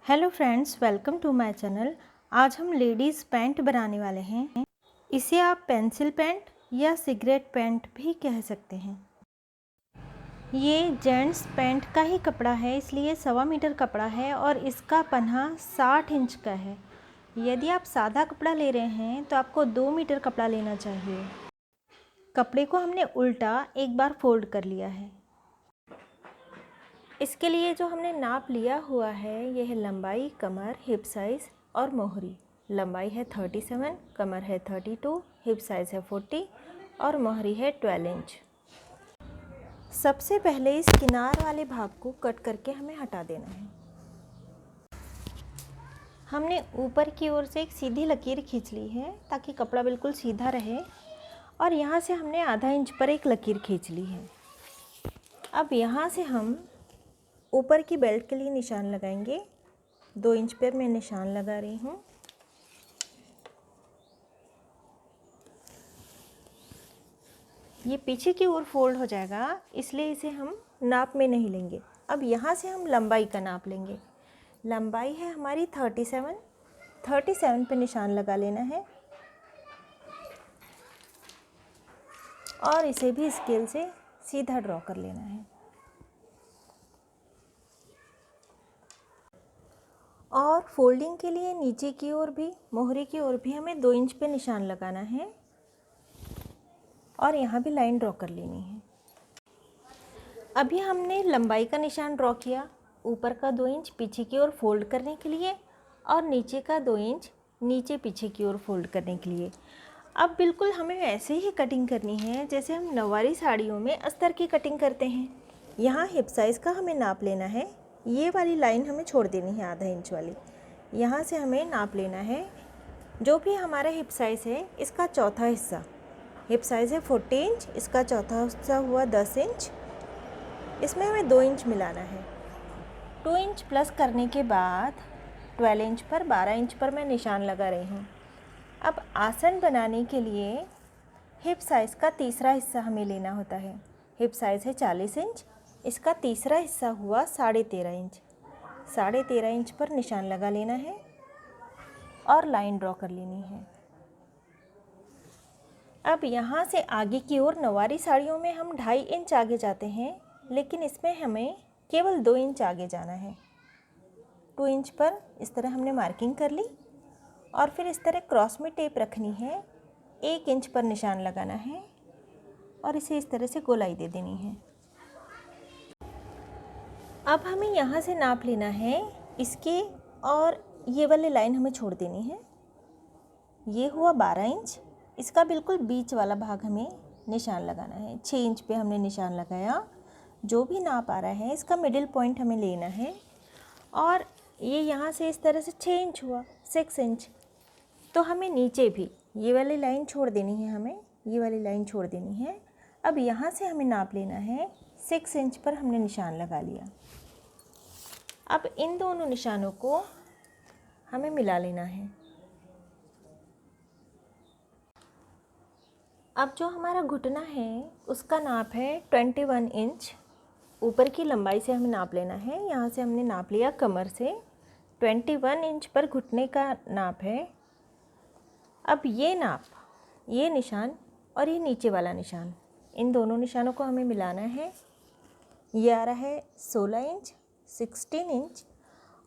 Hello friends, welcome to my channel. आज हम ladies pant बनाने वाले हैं। इसे आप पेंसिल पैंट या सिगरेट पैंट भी कह सकते हैं। ये जेंट्स पैंट का ही कपड़ा है, इसलिए 1.25 मीटर कपड़ा है और इसका पन्हा 60 इंच का है। यदि आप सादा कपड़ा ले रहे हैं तो आपको 2 मीटर कपड़ा लेना चाहिए। कपड़े को हमने उल्टा एक बार फोल्ड कर लिया है। इसके लिए जो हमने नाप लिया हुआ है यह है लंबाई, कमर, हिप साइज़ और मोहरी। लंबाई है 37, कमर है 32, हिप साइज़ है 40 और मोहरी है 12 इंच। सबसे पहले इस किनार वाले भाग को कट करके हमें हटा देना है। हमने ऊपर की ओर से एक सीधी लकीर खींच ली है ताकि कपड़ा बिल्कुल सीधा रहे और यहाँ से हमने आधा इंच पर एक लकीर खींच ली है। अब यहाँ से हम ऊपर की बेल्ट के लिए निशान लगाएंगे। 2 इंच पर मैं निशान लगा रही हूँ। ये पीछे की ओर फोल्ड हो जाएगा, इसलिए इसे हम नाप में नहीं लेंगे। अब यहाँ से हम लंबाई का नाप लेंगे। लंबाई है हमारी 37 पे निशान लगा लेना है और इसे भी स्केल से सीधा ड्रॉ कर लेना है। और फोल्डिंग के लिए नीचे की ओर भी, मोहरे की ओर भी हमें 2 इंच पे निशान लगाना है और यहाँ भी लाइन ड्रॉ कर लेनी है। अभी हमने लंबाई का निशान ड्रॉ किया, ऊपर का 2 इंच पीछे की ओर फोल्ड करने के लिए और नीचे का 2 इंच नीचे पीछे की ओर फोल्ड करने के लिए। अब बिल्कुल हमें ऐसे ही कटिंग करनी है जैसे हम नवारी साड़ियों में अस्तर की कटिंग करते हैं। यहाँ हिप साइज़ का हमें नाप लेना है। ये वाली लाइन हमें छोड़ देनी है, आधा इंच वाली। यहाँ से हमें नाप लेना है जो भी हमारा हिप साइज़ है इसका चौथा हिस्सा। हिप साइज़ है 40 इंच, इसका चौथा हिस्सा हुआ 10 इंच। इसमें हमें 2 इंच मिलाना है। 2 इंच प्लस करने के बाद 12 इंच पर 12 इंच पर मैं निशान लगा रही हूँ। अब आसन बनाने के लिए हिप साइज़ का तीसरा हिस्सा हमें लेना होता है। हिप साइज़ है 40 इंच, इसका तीसरा हिस्सा हुआ 13.5 इंच। 13.5 इंच पर निशान लगा लेना है और लाइन ड्रॉ कर लेनी है। अब यहाँ से आगे की ओर नवारी साड़ियों में हम 2.5 इंच आगे जाते हैं, लेकिन इसमें हमें केवल 2 इंच आगे जाना है। 2 इंच पर इस तरह हमने मार्किंग कर ली और फिर इस तरह क्रॉस में टेप रखनी है। 1 इंच पर निशान लगाना है और इसे इस तरह से गोलाई दे देनी है। अब हमें यहाँ से नाप लेना है इसके, और ये वाली लाइन हमें छोड़ देनी है। ये हुआ 12 इंच, इसका बिल्कुल बीच वाला भाग हमें निशान लगाना है। 6 इंच पे हमने निशान लगाया। जो भी नाप आ रहा है इसका मिडिल पॉइंट हमें लेना है और ये यहाँ से इस तरह से 6 इंच हुआ, 6 इंच। तो हमें नीचे भी ये वाली लाइन छोड़ देनी है, हमें ये वाली लाइन छोड़ देनी है। अब यहाँ से हमें नाप लेना है 6 इंच पर हमने निशान लगा लिया। अब इन दोनों निशानों को हमें मिला लेना है। अब जो हमारा घुटना है उसका नाप है 21 इंच। ऊपर की लंबाई से हमें नाप लेना है। यहाँ से हमने नाप लिया कमर से, 21 इंच पर घुटने का नाप है। अब ये नाप, ये निशान और ये नीचे वाला निशान, इन दोनों निशानों को हमें मिलाना है। ये आ रहा है 16 इंच, 16 इंच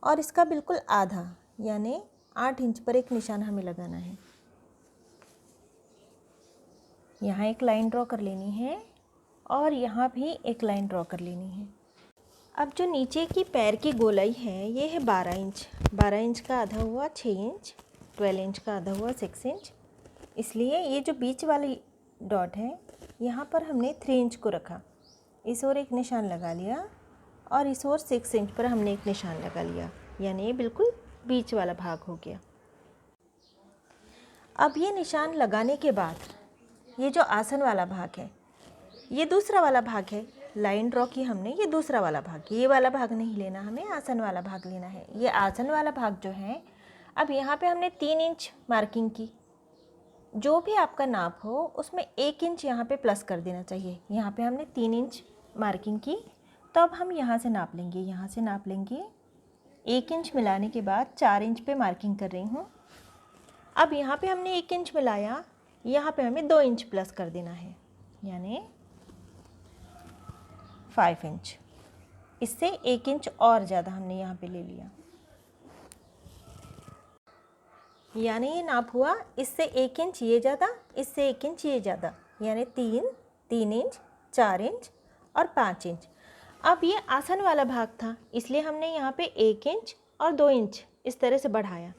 और इसका बिल्कुल आधा यानी 8 इंच पर एक निशान हमें लगाना है। यहाँ एक लाइन ड्रॉ कर लेनी है और यहाँ भी एक लाइन ड्रॉ कर लेनी है। अब जो नीचे की पैर की गोलाई है ये है 12 इंच। 12 इंच का आधा हुआ 6 इंच, 12 इंच का आधा हुआ 6 इंच। इसलिए ये जो बीच वाली डॉट है यहाँ पर हमने 3 इंच को रखा, इस ओर एक निशान लगा लिया और इस ओर 6 इंच पर हमने एक निशान लगा लिया, यानी ये बिल्कुल बीच वाला भाग हो गया। अब ये निशान लगाने के बाद ये जो आसन वाला भाग है, ये दूसरा वाला भाग है। लाइन ड्रॉ की हमने, ये दूसरा वाला भाग, ये वाला भाग नहीं लेना, हमें आसन वाला भाग लेना है। ये आसन वाला भाग जो है, अब यहाँ पे हमने 3 इंच मार्किंग की। जो भी आपका नाप हो उसमें 1 इंच यहाँ पे प्लस कर देना चाहिए। यहाँ पे हमने 3 इंच मार्किंग की, तो अब हम यहाँ से नाप लेंगे। यहाँ से नाप लेंगे 1 इंच मिलाने के बाद 4 इंच पे मार्किंग कर रही हूँ। अब यहाँ पे हमने 1 इंच मिलाया, यहाँ पे हमें 2 इंच प्लस कर देना है, यानी 5 इंच। इससे 1 इंच और ज़्यादा हमने यहाँ पे ले लिया, यानी ये नाप हुआ इससे 1 इंच ये ज़्यादा, इससे 1 इंच ये ज़्यादा, यानी 3 इंच, 4 इंच और 5 इंच। अब ये आसन वाला भाग था, इसलिए हमने यहाँ पे 1 इंच और 2 इंच इस तरह से बढ़ाया।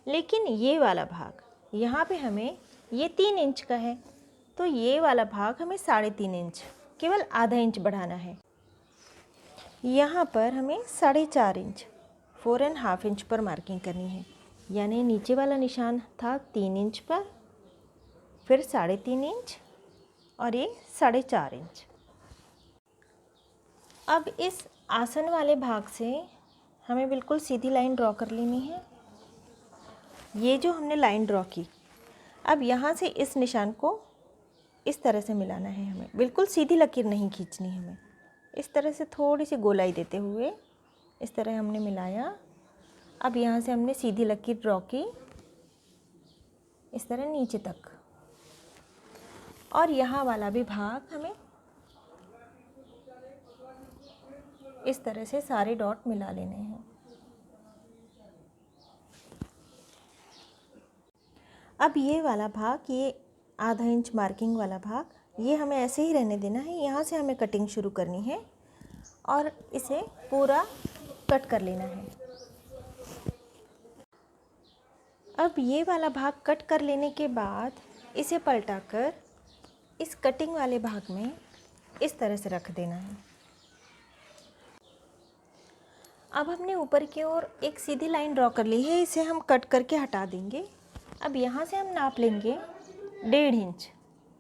लेकिन ये वाला भाग यहाँ पे हमें ये 3 इंच का है, तो ये वाला भाग हमें 3.5 इंच, केवल आधा इंच बढ़ाना है। यहाँ पर हमें 4.5 इंच, 4.5 इंच पर मार्किंग करनी है, यानी नीचे वाला निशान था 3 इंच पर, फिर 3.5 इंच और ये 4.5 इंच। अब इस आसन वाले भाग से हमें बिल्कुल सीधी लाइन ड्रॉ कर लेनी है। ये जो हमने लाइन ड्रॉ की, अब यहाँ से इस निशान को इस तरह से मिलाना है हमें, बिल्कुल सीधी लकीर नहीं खींचनी है हमें। इस तरह से थोड़ी सी गोलाई देते हुए इस तरह हमने मिलाया। अब यहाँ से हमने सीधी लकीर ड्रॉ की इस तरह नीचे तक, और यहाँ वाला भी भाग हमें इस तरह से सारे डॉट मिला लेने हैं। अब ये वाला भाग, ये आधा इंच मार्किंग वाला भाग, ये हमें ऐसे ही रहने देना है। यहाँ से हमें कटिंग शुरू करनी है और इसे पूरा कट कर लेना है। अब ये वाला भाग कट कर लेने के बाद इसे पलटाकर इस कटिंग वाले भाग में इस तरह से रख देना है। अब हमने ऊपर की ओर एक सीधी लाइन ड्रॉ कर ली है, इसे हम कट करके हटा देंगे। अब यहाँ से हम नाप लेंगे 1.5 इंच,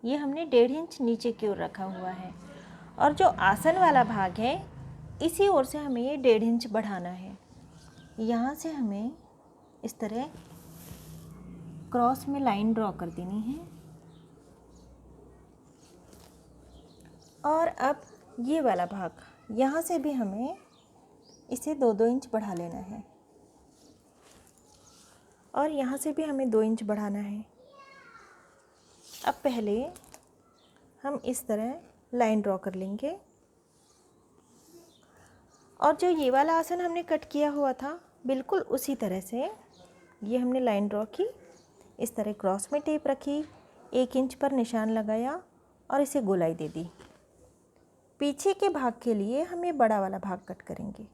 ये हमने 1.5 इंच नीचे की ओर रखा हुआ है, और जो आसन वाला भाग है इसी ओर से हमें ये 1.5 इंच बढ़ाना है। यहाँ से हमें इस तरह क्रॉस में लाइन ड्रॉ कर देनी है, और अब ये वाला भाग यहाँ से भी हमें इसे 2-2 इंच बढ़ा लेना है, और यहाँ से भी हमें 2 इंच बढ़ाना है। अब पहले हम इस तरह लाइन ड्रॉ कर लेंगे, और जो ये वाला आसन हमने कट किया हुआ था बिल्कुल उसी तरह से ये हमने लाइन ड्रॉ की, इस तरह क्रॉस में टेप रखी, 1 इंच पर निशान लगाया और इसे गोलाई दे दी। पीछे के भाग के लिए हम ये बड़ा वाला भाग कट करेंगे।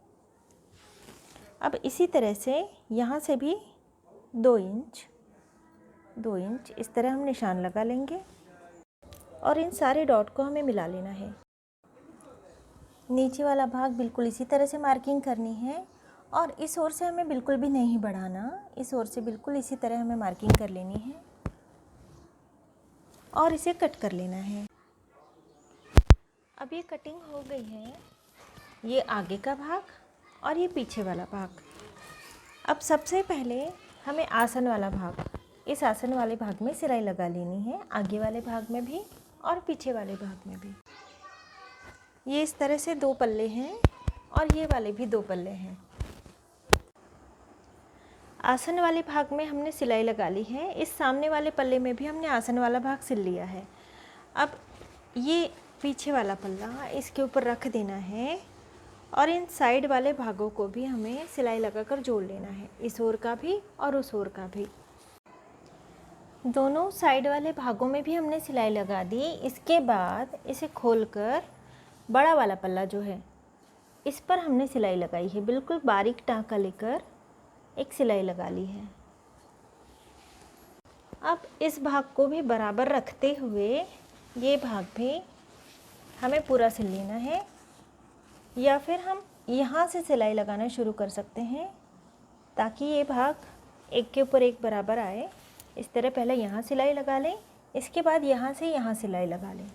अब इसी तरह से यहाँ से भी 2 इंच इस तरह हम निशान लगा लेंगे, और इन सारे डॉट को हमें मिला लेना है। नीचे वाला भाग बिल्कुल इसी तरह से मार्किंग करनी है, और इस ओर से हमें बिल्कुल भी नहीं बढ़ाना, इस ओर से बिल्कुल इसी तरह हमें मार्किंग कर लेनी है और इसे कट कर लेना है। अब ये कटिंग हो गई है, ये आगे का भाग और ये पीछे वाला भाग। अब सबसे पहले हमें आसन वाला भाग, इस आसन वाले भाग में सिलाई लगा लेनी है, आगे वाले भाग में भी और पीछे वाले भाग में भी। ये इस तरह से 2 पल्ले हैं और ये वाले भी 2 पल्ले हैं। आसन वाले भाग में हमने सिलाई लगा ली है, इस सामने वाले पल्ले में भी हमने आसन वाला भाग सिल लिया है। अब ये पीछे वाला पल्ला इसके ऊपर रख देना है, और इन साइड वाले भागों को भी हमें सिलाई लगाकर जोड़ लेना है, इस ओर का भी और उस ओर का भी। दोनों साइड वाले भागों में भी हमने सिलाई लगा दी। इसके बाद इसे खोलकर बड़ा वाला पल्ला जो है इस पर हमने सिलाई लगाई है, बिल्कुल बारीक टाँका लेकर एक सिलाई लगा ली है। अब इस भाग को भी बराबर रखते हुए ये भाग भी हमें पूरा सिल लेना है, या फिर हम यहाँ से सिलाई लगाना शुरू कर सकते हैं ताकि ये भाग एक के ऊपर एक बराबर आए। इस तरह पहले यहाँ सिलाई लगा लें, इसके बाद यहाँ से यहाँ सिलाई लगा लें।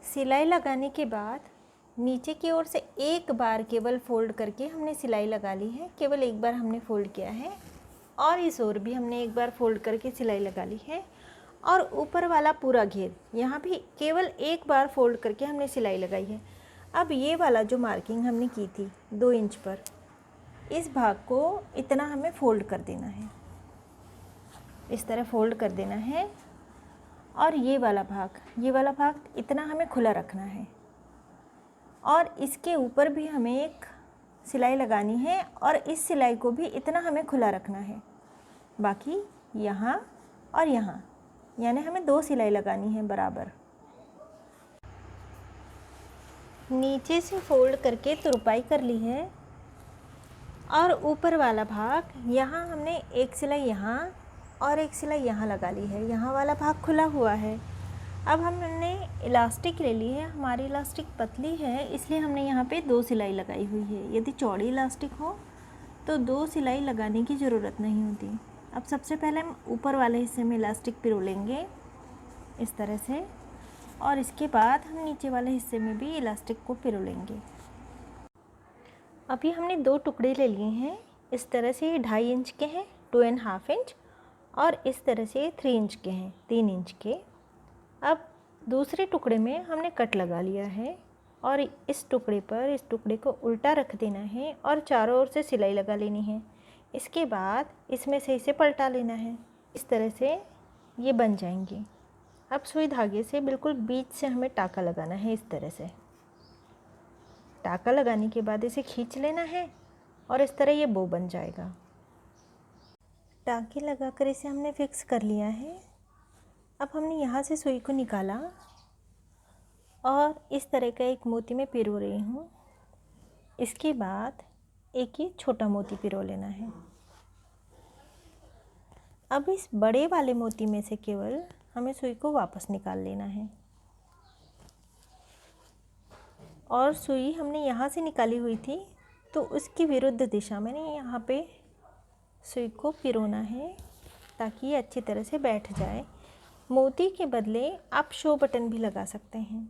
सिलाई लगाने के बाद नीचे की ओर से एक बार केवल फोल्ड करके हमने सिलाई लगा ली है, केवल एक बार हमने फोल्ड किया है, और इस ओर भी हमने एक बार फोल्ड करके सिलाई लगा ली है, और ऊपर वाला पूरा घेर यहाँ भी केवल एक बार फोल्ड करके हमने सिलाई लगाई है। अब ये वाला जो मार्किंग हमने की थी 2 इंच पर, इस भाग को इतना हमें फोल्ड कर देना है, इस तरह फोल्ड कर देना है। और ये वाला भाग इतना हमें खुला रखना है। और इसके ऊपर भी हमें एक सिलाई लगानी है और इस सिलाई को भी इतना हमें खुला रखना है। बाकी यहाँ और यहाँ, यानी हमें 2 सिलाई लगानी है बराबर। नीचे से फोल्ड करके तुरपाई कर ली है और ऊपर वाला भाग यहाँ हमने एक सिलाई यहाँ और एक सिलाई यहाँ लगा ली है। यहाँ वाला भाग खुला हुआ है। अब हमने इलास्टिक ले ली है। हमारी इलास्टिक पतली है इसलिए हमने यहाँ पे 2 सिलाई लगाई हुई है। यदि चौड़ी इलास्टिक हो तो 2 सिलाई लगाने की ज़रूरत नहीं होती। अब सबसे पहले हम ऊपर वाले हिस्से में इलास्टिक पिरो लेंगे इस तरह से, और इसके बाद हम नीचे वाले हिस्से में भी इलास्टिक को पिरो लेंगे। अभी हमने 2 टुकड़े ले लिए हैं। इस तरह से ये 2.5 इंच के हैं, 2.5 इंच, और इस तरह से 3 इंच के हैं, 3 इंच के। अब दूसरे टुकड़े में हमने कट लगा लिया है और इस टुकड़े पर इस टुकड़े को उल्टा रख देना है और चारों ओर से सिलाई लगा लेनी है। इसके बाद इसमें से इसे पलटा लेना है। इस तरह से ये बन जाएंगे। अब सुई धागे से बिल्कुल बीच से हमें टाका लगाना है। इस तरह से टाका लगाने के बाद इसे खींच लेना है और इस तरह ये बो बन जाएगा। टाके लगाकर इसे हमने फिक्स कर लिया है। अब हमने यहाँ से सुई को निकाला और इस तरह का एक मोती में पिरो रही हूँ। इसके बाद एक ये छोटा मोती पिरो लेना है। अब इस बड़े वाले मोती में से केवल हमें सुई को वापस निकाल लेना है और सुई हमने यहाँ से निकाली हुई थी तो उसकी विरुद्ध दिशा में यहाँ पे सुई को पिरोना है ताकि ये अच्छी तरह से बैठ जाए। मोती के बदले आप शो बटन भी लगा सकते हैं।